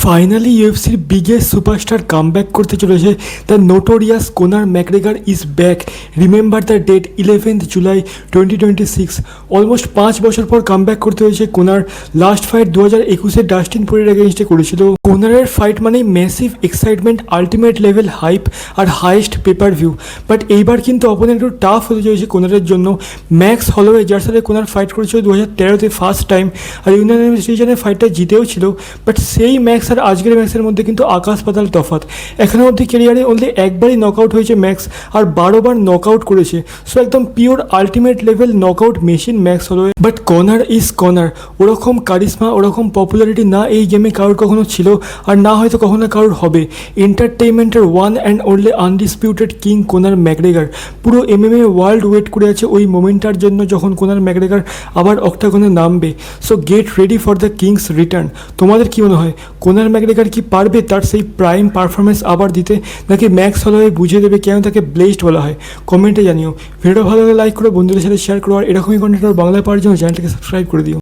Finally ইউএফসির biggest superstar comeback করতে চলেছে। The notorious Conor McGregor is back. Remember the date 11th July 2026। Almost 5 বছর পর comeback করতে হয়েছে কোনার। লাস্ট ফাইট 2021-এ ডাস্টিন পোরিয়ের এগেনস্টে করেছিল। কোনারের ফাইট মানেই massive excitement, ultimate level hype আর হাইয়েস্ট পেপার ভিউ। বাট এইবার কিন্তু অপোনেন্ট একটু টাফ হতে চলেছে কোনারের জন্য। ম্যাক্স হলোওয়ে, যার সাথে কোনার ফাইট করেছিল 2013-তে ফার্স্ট টাইম, আর ইউনানিমাস ডিসিশনে ফাইটটা জিতেও ছিল। বাট সেই ম্যাক্স আর আজকের ম্যাক্সের মধ্যে কিন্তু আকাশ পাতাল তফাৎ। এখনও অবধি ক্যারিয়ারে অনলি একবারই নকআউট হয়েছে ম্যাক্স, আর 12 বার নকআউট করেছে। সো একদম pure ultimate level knockout machine max Holloway. But কনার ইজ কনার। ওরকম কারিশমা, ওরকম পপুলারিটি না এই গেমে কারোর কখনো ছিল, আর না হয়তো কখনো কারোর হবে। এন্টারটেইনমেন্টের one and only undisputed king Conor McGregor. পুরো এমএমএ ওয়ার্ল্ড ওয়েট করে আছে ওই মোমেন্টটার জন্য যখন কোনার ম্যাকগ্রেগর আবার অক্টাগনে নামবে। So get ready for the king's return. তোমাদের কি মনে হয়, কোনার ম্যাকগ্রেগর কি পারবে তার সেই প্রাইম পারফরমেন্স আবার দিতে, নাকি ম্যাক্স হলোওয়ে বুঝিয়ে দেবে কেন তাকে ব্লেসড বলা হয়? কমেন্টে জানিও। ভিডিও ভালো লাগলে লাইক করো, বন্ধুদের সাথে শেয়ার করো, আর এরকমই কন্টেন্ট বাংলায় পাওয়ার জন্য চ্যানেলটাকে সাবস্ক্রাইব করে দিও।